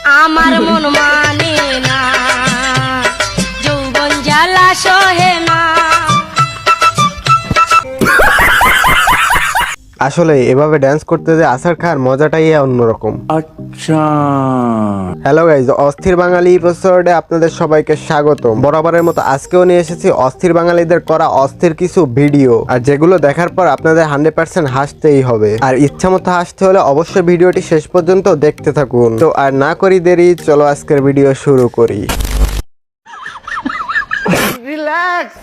আমার মন মানে না, যৌবন জ্বালা সহে না। আসলে এভাবে ড্যান্স করতে যে আসার খার মজাটাই অন্যরকম। আচ্ছা, হ্যালো গাইজ, অস্থির বাঙালি এপিসোডে আপনাদের সবাইকে স্বাগতম। বরাবরের মতো আজকেও নিয়ে এসেছি অস্থির বাঙালিদের করা অস্থির কিছু ভিডিও, আর যেগুলো দেখার পর আপনাদের 100% হাসতেই হবে। আর ইচ্ছা মতো হাসতে হলে অবশ্যই ভিডিওটি শেষ পর্যন্ত দেখতে থাকুন। তো আর না করি দেরি, চলো আজকের ভিডিও শুরু করি। রিল্যাক্স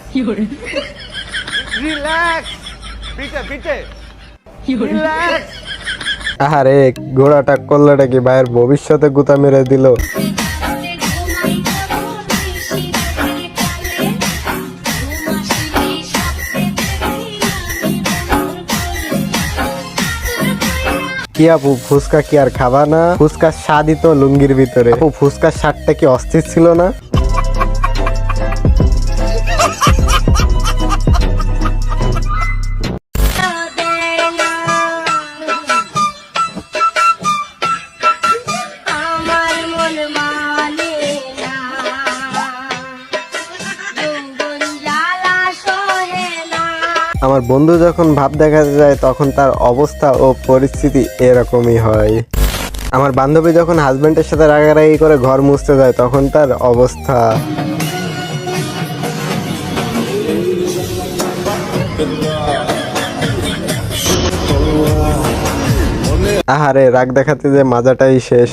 রিল্যাক্স, পিটে পিটে রিল্যাক্স। আরে ঘোড়াটা করলোটা কি ভাইয়ের ভবিষ্যতে গুতা মেরে দিল। কি আপু, ফুচকা কি আর খাবা না? ফুচকার স্বাদই তো লুঙ্গির ভিতরে। আপু ফুচকার স্বাদটা কি অস্থির ছিল না? আমার মন মানে না, যৌবন জ্বালা সহে না। আমার বন্ধু যখন ভাব দেখাতে যায় তখন তার অবস্থা ও পরিস্থিতি এরকমই হয়। আমার বান্ধবী যখন হাজবেন্ডের সাথে রাগারাগি করে ঘর মুছতে যায় তখন তার অবস্থা। আহারে রাগ দেখাতে যে মাজাটাই শেষ।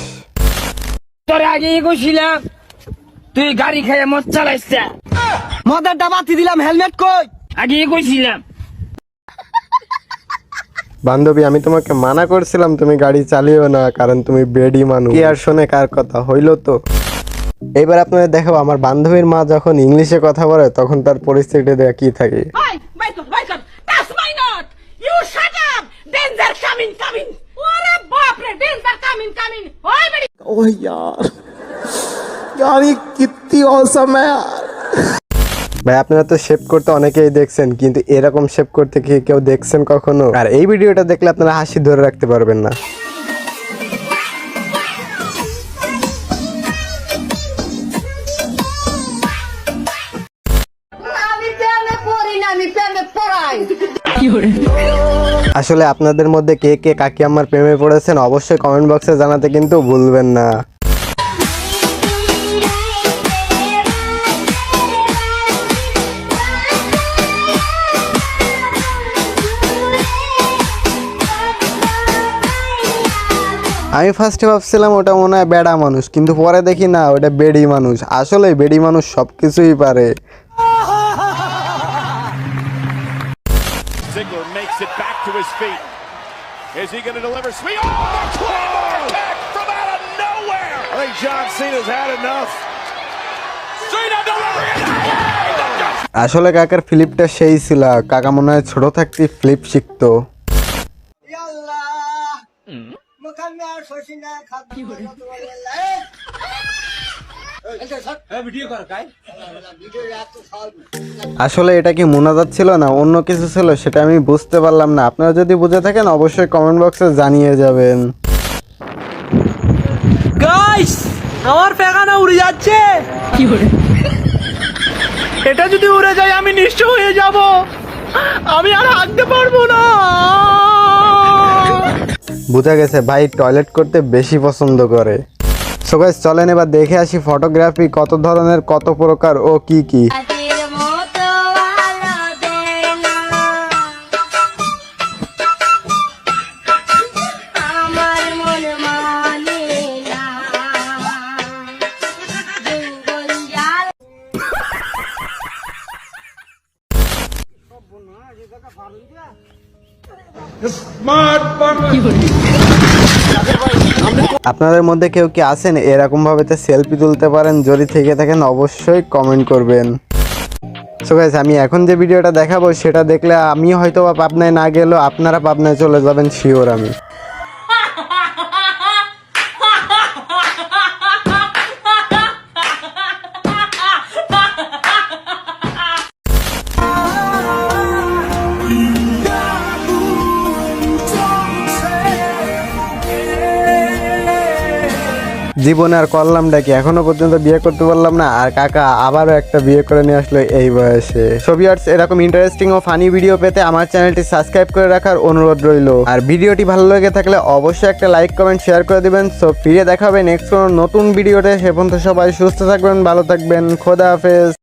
তোর আগে কইছিলাম তুই গাড়ি খেয়ে মদ চালাইছ, মদের ডাবাতি দিলাম, হেলমেট কই? আগে কইছিলাম। বান্ধবী আমি তোমাকে মানা করছিলাম তুমি গাড়ি চালিও না, কারণ তুমি বেডি মানুষ। কি আর শোনে কার কথা, হইলো তো। এবার আপনাদের দেখাবো আমার বান্ধবীর মা যখন ইংলিশে কথা বলে তখন তার পরিস্থিতি দেখা কি থাকে। That's my note. You shut up. Danger coming, coming. Ore baap re, danger coming, coming. Hoy badi. ओह यार यार ये कितनी औसम है यार। ভাই আপনারা তো শেভ করতে অনেকেই দেখছেন, কিন্তু এরকম শেভ করতে কি কেউ দেখছেন কখনো? আর এই ভিডিওটা দেখলে আপনারা হাসি ধরে রাখতে পারবেন না। আমি প্রেমে পড়ি না, আমি প্রেমে পড়াই। আসলে আপনাদের মধ্যে কে কে কাকি আমার প্রেমে পড়েছেন অবশ্যই কমেন্ট বক্সে জানাতে কিন্তু ভুলবেন না। আমি ফার্স্টে ভাবছিলাম ওটা মনে হয় বেড়া মানুষ, কিন্তু পরে দেখি না ওটা বেডি মানুষ। আসলে বেডি মানুষ সবকিছুই পারে। Ziggler makes it back to his feet. Is he going to deliver? Sweet! Oh, attack from out of nowhere! I think John Cena's had enough. Cena delivering it! আসলে কাকার ফ্লিপটা সেই ছিল, কাকা মনে হয় ছোট থাকতে ফ্লিপ শিখতো। আসলে এটা কি মোনাজাত ছিল না অন্য কিছু ছিল সেটা আমি বুঝতে পারলাম না। আপনারা যদি বুঝে থাকেন অবশ্যই কমেন্ট বক্সে জানিয়ে যাবেন। গাইস, আমার পেগানা উড়ে যাচ্ছে। এটা যদি উড়ে যায় আমি নিঃস্ব হয়ে যাব, আমি আর হাঁটতে পারবো না। বুঝা গেছে ভাই টয়লেট করতে বেশি পছন্দ করে। সো গাইস চলেন এবার দেখে আসি ফটোগ্রাফি কত ধরনের, কত প্রকার ও কি কি। তাদের মতো আলো দেয় না, আমার মন মানে না, যৌবন জ্বালা। আপনাদের মধ্যে কেউ কি আছেন এরকম ভাবে সেলফি তুলতে পারেন? যদি থেকে থাকেন অবশ্যই কমেন্ট করবেন। সো গাইস আমি এখন যে ভিডিওটা দেখাবো সেটা দেখলে আমি হয়তো বা পাবনায় না গেলেও আপনারা পাবনায় চলে যাবেন শিওর আমি। জীবনে আর করলামটা কি, এখনো পর্যন্ত বিয়ে করতে পারলাম না, আর কাকা আবারও একটা বিয়ে করে নিয়ে আসলো এই বয়সে। সো ভিউয়ার্স, এরকম ইন্টারেস্টিং ও ফানি ভিডিও পেতে আমার চ্যানেলটি সাবস্ক্রাইব করে রাখার অনুরোধ রইল। আর ভিডিওটি ভালো লেগে থাকলে অবশ্যই একটা লাইক কমেন্ট শেয়ার করে দিবেন। সো ফিরে দেখা হবে নেক্সট কোনো নতুন ভিডিওতে। সে পর্যন্ত সবাই সুস্থ থাকবেন, ভালো থাকবেন, খোদা হাফেজ।